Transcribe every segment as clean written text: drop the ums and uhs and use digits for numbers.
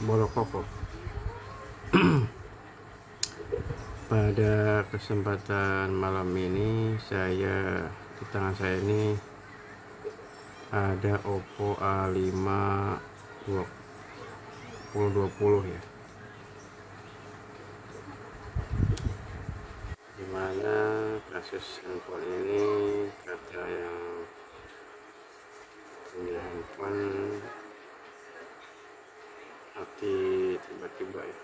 Bolokoko. Pada kesempatan malam ini di tangan saya ini ada Oppo A5 2020 ya, dimana kasus handphone ini kata yang punya handphone mati tiba-tiba ya.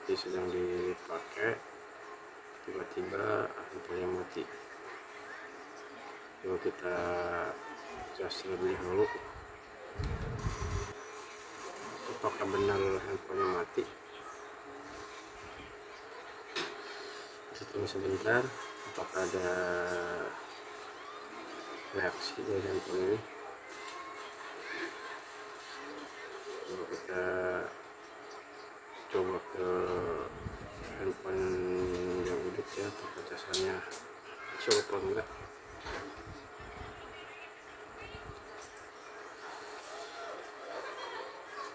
Jadi sedang dipakai, tiba-tiba handphonenya mati. Coba kita cas lebih dahulu apakah benar handphonenya mati. Kita tunggu sebentar apakah ada reaksi dari handphone ini. Coba kita coba ke handphone yang hidup ya, apakah casannya masuk apa enggak.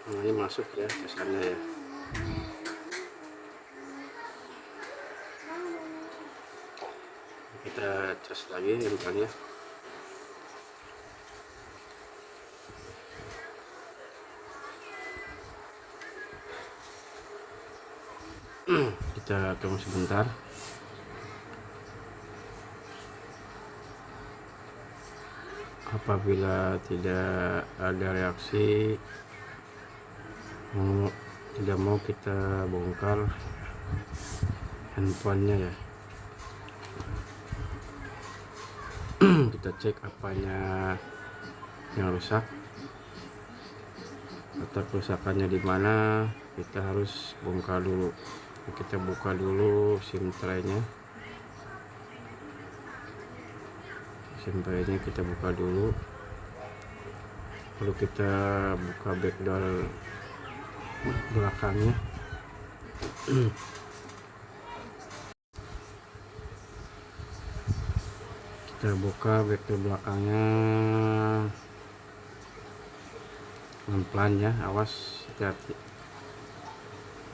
Nah, ini masuk ya casannya ya. Kita cas lagi handphonenya. Kita tunggu sebentar. Apabila tidak ada reaksi, tidak mau kita bongkar handphonenya ya. Kita cek apanya yang rusak atau kerusakannya di mana. Kita harus bongkar dulu. Kita buka dulu SIM tray-nya. SIM tray-nya kita buka dulu, lalu kita buka backdoor belakangnya. Kita buka backdoor belakangnya pelan-pelan ya, awas, hati-hati.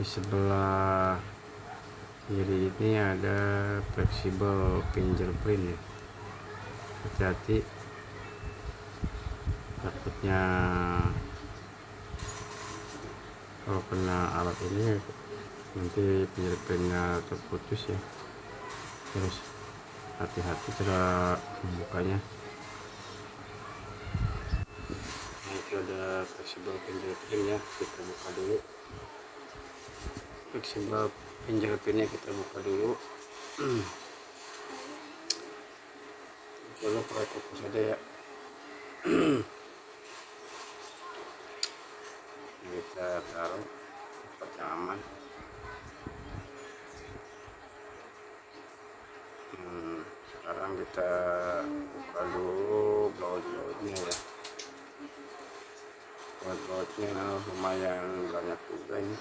Di sebelah kiri ini ada fleksibel fingerprint ya, hati-hati, takutnya kalau kena alat ini nanti fingerprintnya terputus ya. Terus hati-hati cara membukanya. Nah, itu ada fleksibel fingerprint ya, kita buka dulu. Fleksibel fingerprintnya kita buka dulu. Kalau pakai kuku saja ya. Kita taruh tempat yang aman. Sekarang kita buka dulu baut-bautnya ya. Baut-bautnya lumayan banyak juga ini.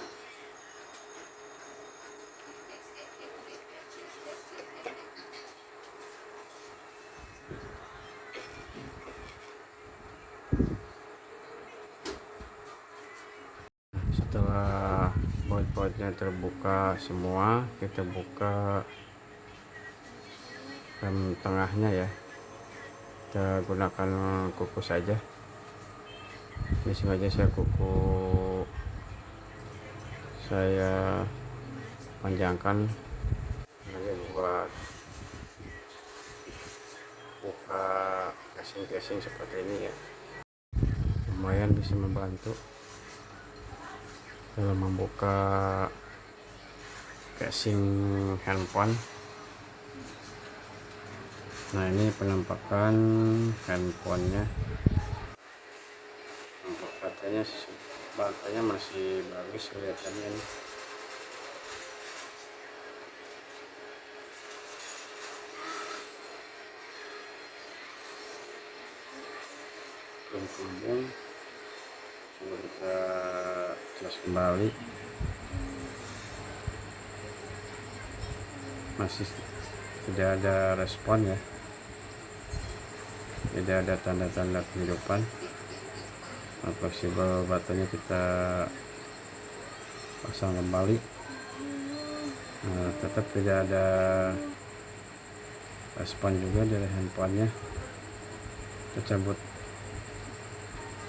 Setelah baut-bautnya terbuka semua, kita buka rem tengahnya ya. Kita gunakan kuku saja. Ini sengaja saya panjangkan hanya buat buka casing-casing seperti ini ya. Lumayan bisa membantu dalam membuka casing handphone. Nah, ini penampakan handphonenya. Katanya masih bagus kelihatannya nih. Belum. Coba kita cas kembali. Masih tidak ada respon ya, tidak ada tanda-tanda kehidupan. Fleksibel baterainya kita pasang kembali. Nah, tetap tidak ada respon juga dari handphonenya. Kita cabut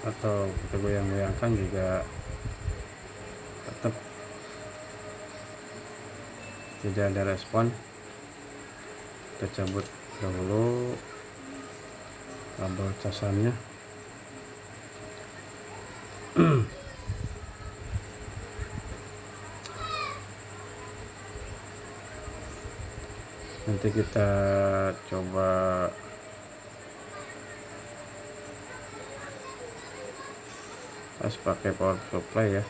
atau kita goyang-goyangkan juga tetap tidak ada respon. Kita cabut dahulu kabel casannya. Nanti kita coba pas pakai power supply ya.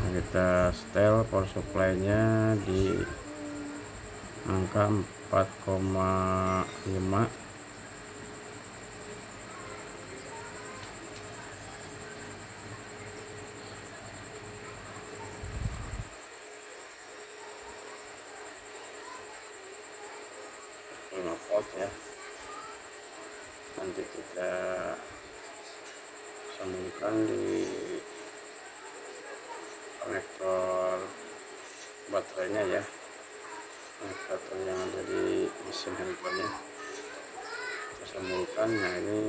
Nah, kita setel power supply nya di angka 4,5. Volt ya. Nanti kita sambungkan di konektor baterainya ya, konektor yang ada di mesin handphonenya kita sambungkan. Nah, ini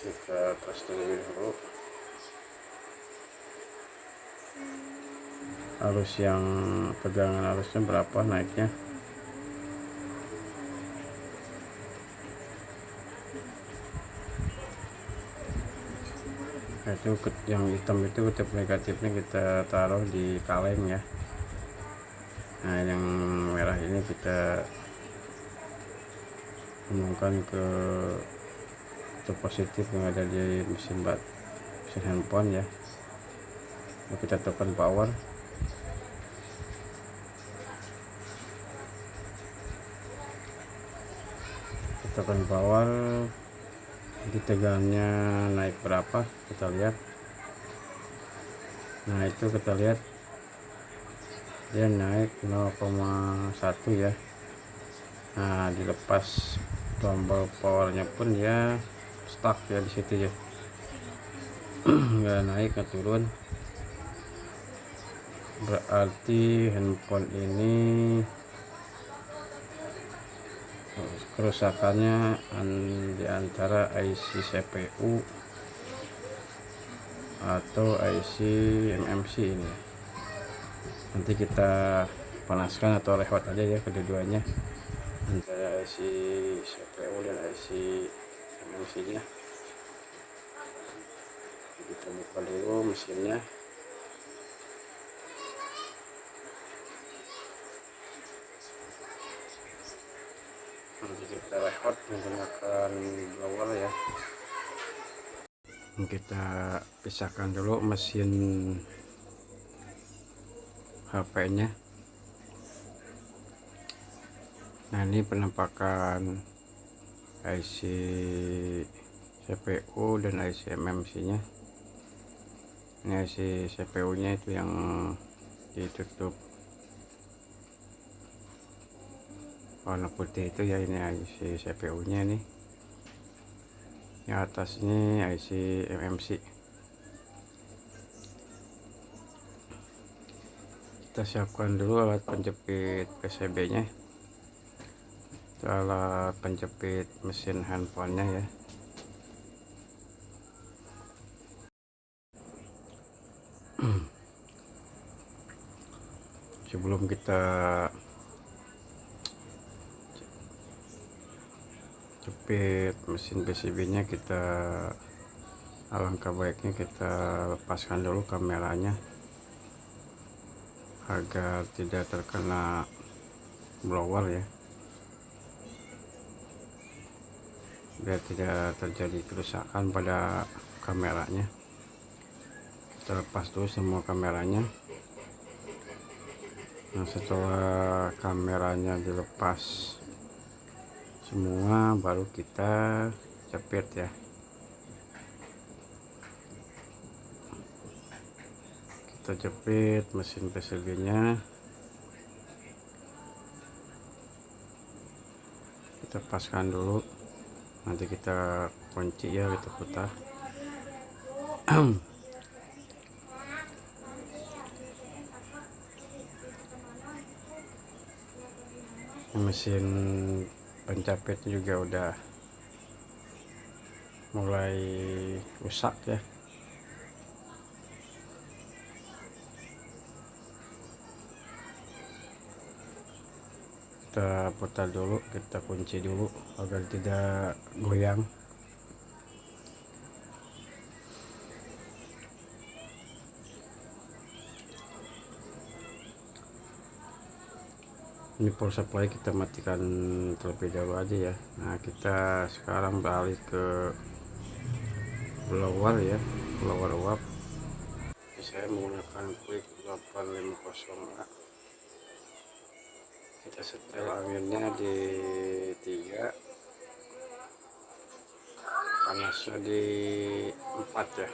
kita tes terlebih dahulu arus yang tegangan arusnya berapa naiknya. Nah, itu yang hitam itu kutip negatifnya kita taruh di kaleng ya. Nah, yang merah ini kita hubungkan ke kutip positif yang ada di mesin handphone ya. Nah, kita tekan power. Tekan power, di tegangannya naik berapa kita lihat. Nah, itu kita lihat dia naik 0,1 ya. Nah, dilepas tombol powernya pun ya stuck ya di situ ya, nggak naik nggak turun. Berarti handphone ini kerusakannya di antara IC CPU atau IC MMC ini. Nanti kita panaskan atau lewat aja ya kedua-duanya, antara IC CPU dan IC MMC nya. Kita buka dulu mesinnya. Nanti kita record menggunakan blower ya. Kita pisahkan dulu mesin HP-nya. Nah, ini penampakan IC CPU dan IC MMC nya. Ini IC CPU nya itu yang ditutup warna putih itu ya, ini IC CPU nya nih. Yang atas ini IC MMC. Kita siapkan dulu alat penjepit PCB nya. Itu alat penjepit mesin handphonenya ya. Sebelum kita jepit mesin PCB nya, kita alangkah baiknya kita lepaskan dulu kameranya agar tidak terkena blower ya, biar tidak terjadi kerusakan pada kameranya. Kita lepas dulu semua kameranya. Nah, setelah kameranya dilepas semua, baru kita jepit ya. Kita kita jepit mesin PCB nya, kita paskan dulu, nanti kita kunci ya, kita putar. Mesin pencapit juga udah mulai rusak ya. Kita putar dulu, kita kunci dulu agar tidak goyang. Ini power supply kita matikan terlebih dahulu aja ya. Nah, kita sekarang beralih ke blower ya, blower uap. Saya menggunakan quick 850A. Kita setel anginnya di 3, panasnya di 4 ya.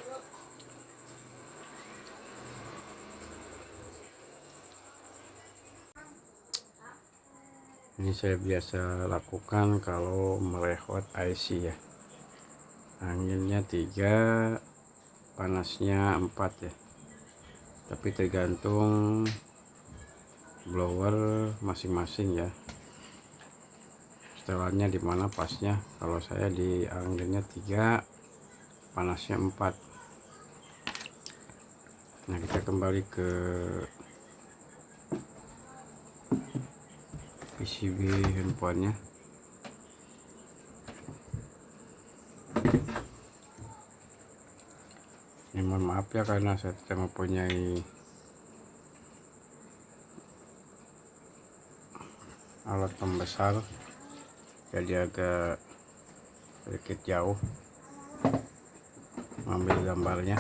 Ini saya biasa lakukan kalau merehot IC ya. Anginnya 3, panasnya 4 ya. Tapi tergantung blower masing-masing ya. Setelannya di mana pasnya. Kalau saya di anginnya 3, panasnya 4. Nah, kita kembali ke PCB handphonenya. Ini mohon maaf ya karena saya tidak mempunyai alat pembesar, jadi agak sedikit jauh mengambil gambarnya.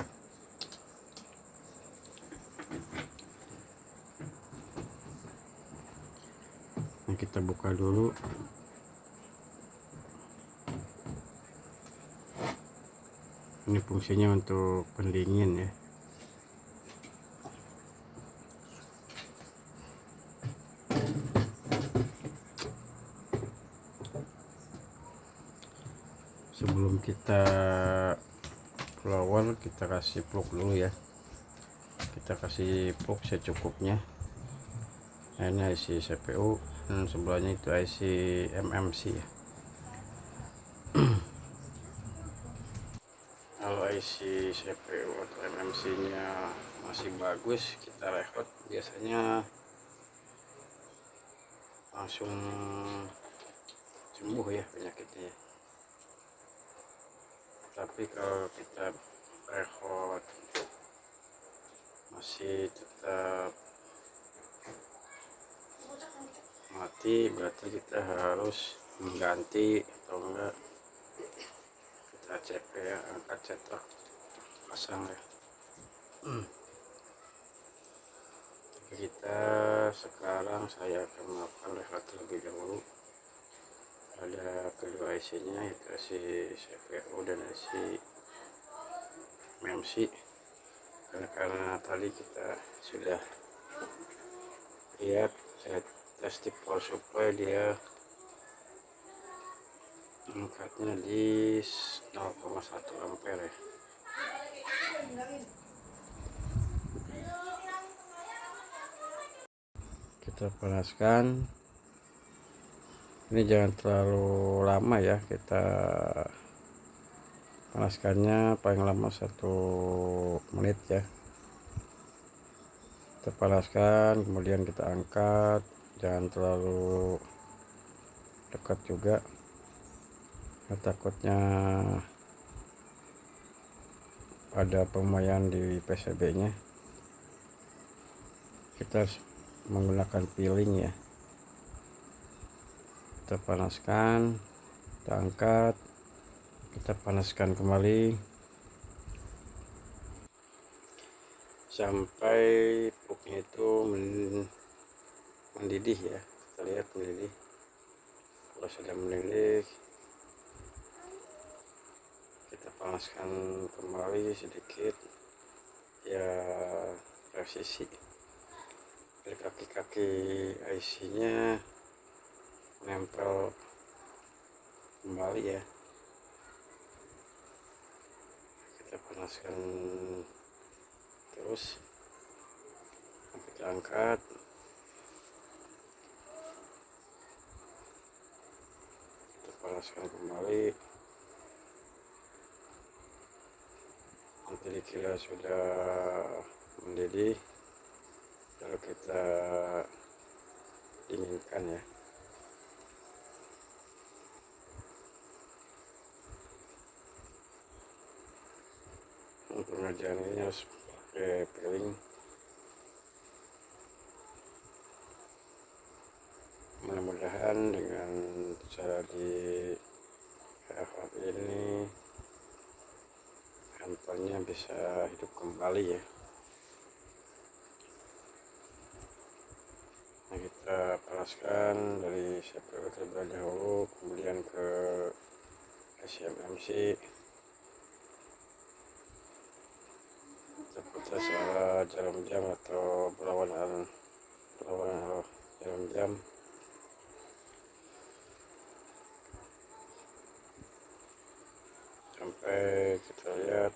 Nah, kita buka dulu. Ini fungsinya untuk pendingin ya. Sebelum kita blower, kita kasih plug dulu ya. Kita kasih plug secukupnya. Nah, ini IC CPU, dan sebelahnya itu IC MMC ya. Kalau IC CPU atau MMC nya masih bagus, kita record biasanya langsung sembuh ya penyakitnya. Tapi kalau kita record masih tetap mati, berarti kita harus mengganti atau enggak kita CP ya, angkat cetak pasang ya. Kita sekarang saya akan melakukan rehat terlebih dahulu. Ada kedua IC nya, yaitu IC CPU dan IC MMC. Karena tadi kita sudah lihat, saya tes di power supply, dia angkatnya di 0,1 ampere ya. Kita panaskan. Ini jangan terlalu lama ya, kita panaskannya paling lama 1 menit ya. Kita panaskan, kemudian kita angkat, jangan terlalu dekat juga, takutnya ada pemakaian di PCB nya. Kita menggunakan peeling ya. Kita panaskan, kita angkat, kita panaskan kembali sampai plugnya itu mendidih ya. Kita lihat mendidih. Kalau sudah mendidih, kita panaskan kembali sedikit ya, presisi dari kaki-kaki IC nya nempel kembali ya. Kita panaskan terus sampai kita angkat. Kita panaskan kembali. Nanti dikira sudah mendidih, lalu kita dinginkan ya. Pengerjaan ini harus pakai piring. Mudah-mudahan dengan cara di hot ini handphonenya bisa hidup kembali ya. Nah, kita panaskan dari CPU terlebih dahulu, kemudian ke IC/MMC. Kita putar secara jarum jam atau berlawanan jarum jam. Sampai kita lihat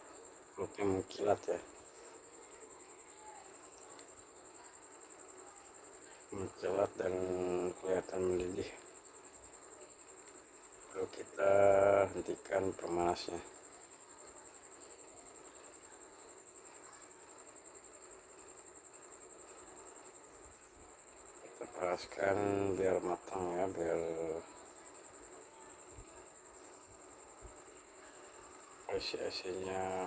peluknya mengkilat ya, mengkilat dan kelihatan mendidih. Lalu kita hentikan pemanasnya. Kita panaskan biar matang ya, biar IC-nya,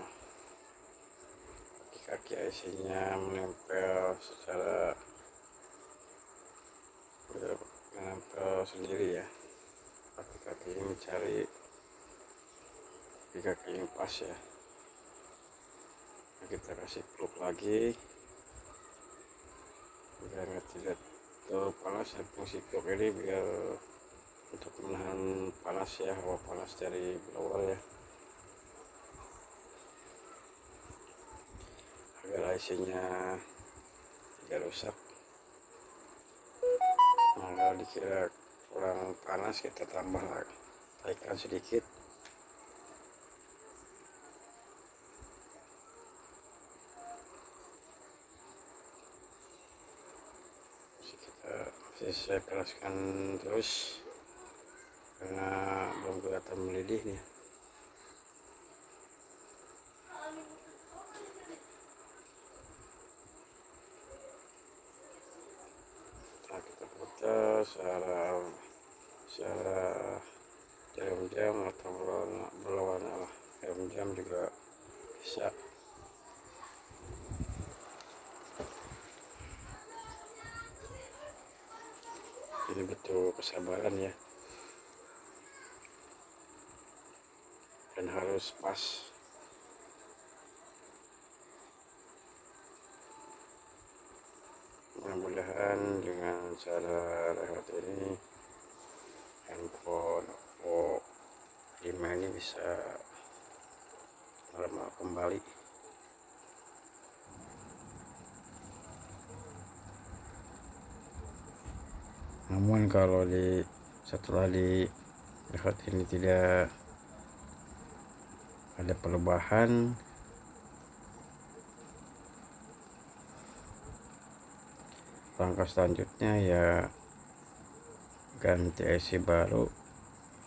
kaki IC-nya menempel sendiri ya. Kaki-kaki ini mencari kaki yang pas ya. Nah, kita kasih plug lagi biar tidak terlalu panas ya. Fungsi plug ini biar untuk menahan panas ya, hawa panas dari blower ya, agar IC-nya tidak rusak. Nah, kalau dikira kurang panas, kita tambah naikkan sedikit. Saya panaskan terus karena belum kelihatan mendidih nih. Nah, kita putar secara jarum jam atau berlawanan jarum jam juga bisa. Ini butuh kesabaran ya, dan harus pas. Mudah-mudahan dengan cara rehat ini handphone Oppo 5 ini bisa normal kembali. Namun kalau setelah di rehat ini tidak ada perubahan, langkah selanjutnya ya ganti IC baru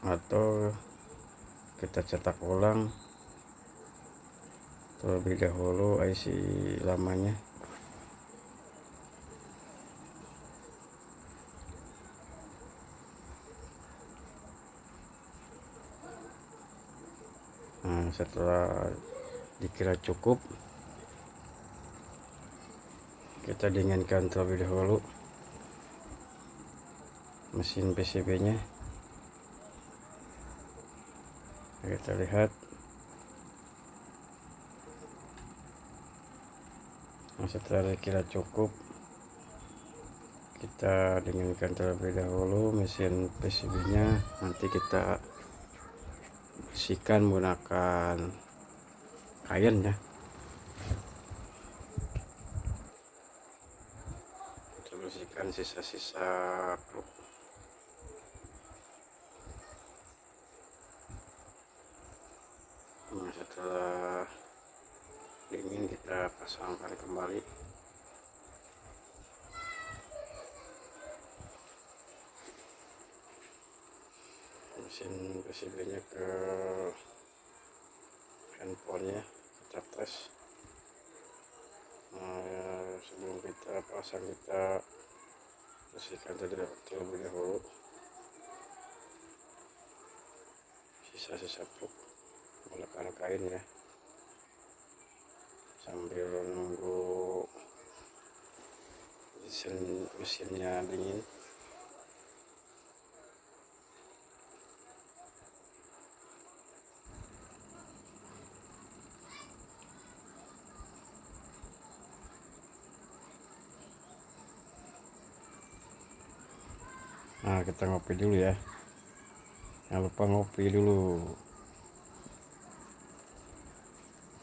atau kita cetak ulang terlebih dahulu IC lamanya. Nah, setelah dikira cukup, kita dinginkan terlebih dahulu mesin PCB-nya. Kita lihat. Nah, setelah dikira cukup, kita dinginkan terlebih dahulu mesin PCB-nya. Nanti kita bersihkan menggunakan kain ya. bersihkan sisa-sisa pluk. Nah, setelah dingin kita pasangkan kembali. Mesin PCB-nya ke handphonenya, kita tes. Sebelum kita pasang, kita bersihkan terlebih dahulu sisa-sisa pluk menggunakan kain ya, sambil nunggu mesinnya dingin. Nah, kita ngopi dulu ya, jangan lupa ngopi dulu.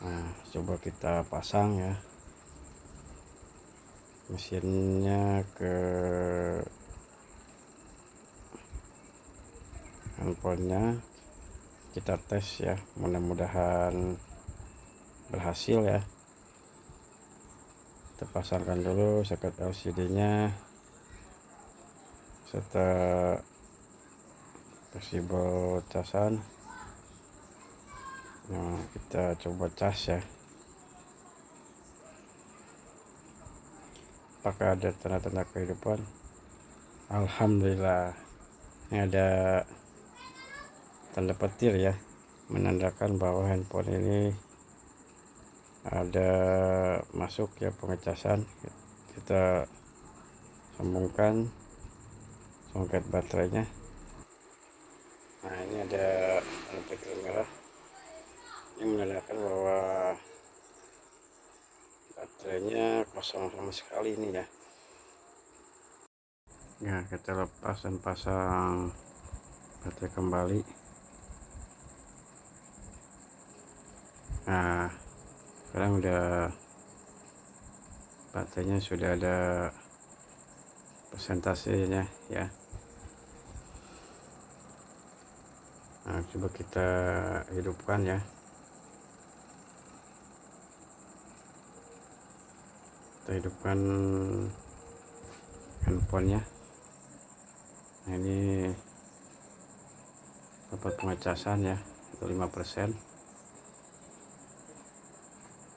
Nah, coba kita pasang ya mesinnya ke handphonenya, kita tes ya, mudah-mudahan berhasil ya. Kita pasangkan dulu soket LCD-nya serta fleksibel casan. Nah, kita coba cas ya, apakah ada tanda-tanda kehidupan. Alhamdulillah, ini ada tanda petir ya, menandakan bahwa handphone ini ada masuk ya pengecasan. Kita sambungkan soket baterainya. Nah, ini ada tanda petir merah, ini menandakan bahwa baterainya kosong sama sekali ini ya. Nah, kita lepas dan pasang baterai kembali. Nah, sekarang udah baterainya sudah ada persentasenya ya. Nah, coba kita hidupkan ya. Kita hidupkan handphonenya. Nah, ini dapat pengecasan ya, 5%.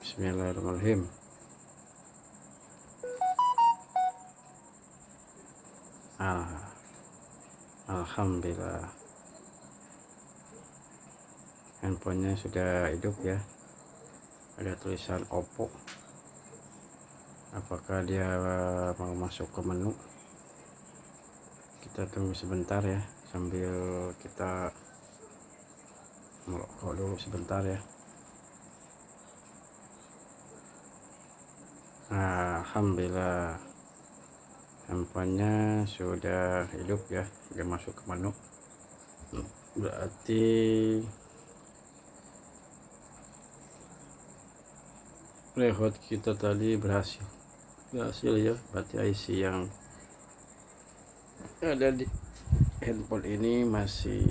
Bismillahirrahmanirrahim. Alhamdulillah, handphonenya sudah hidup ya. Ada tulisan Oppo. Apakah dia mau masuk ke menu? Kita tunggu sebentar ya, sambil kita merokok dulu sebentar ya. Alhamdulillah, handphonenya sudah hidup ya, sudah masuk ke menu. Berarti lewat kita tadi berhasil ya. Berarti IC yang ada di handphone ini masih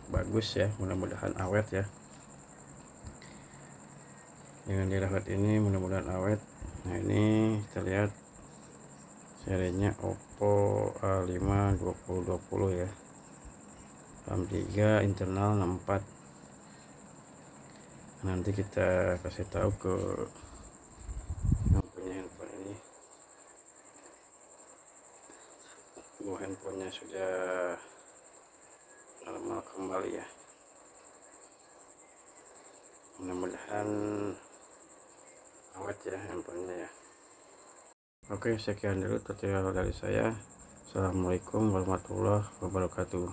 bagus ya, mudah-mudahan awet ya. Dengan dirawat ini mudah-mudahan awet. Nah, ini kita lihat serinya Oppo A5 2020 ya, RAM 3, internal 64. Nanti kita kasih tahu ke yang punya handphone ini bahwa handphonenya sudah normal kembali ya. Mudah-mudahan awet ya handphonenya ya. Oke, sekian dulu tutorial dari saya. Assalamualaikum warahmatullahi wabarakatuh.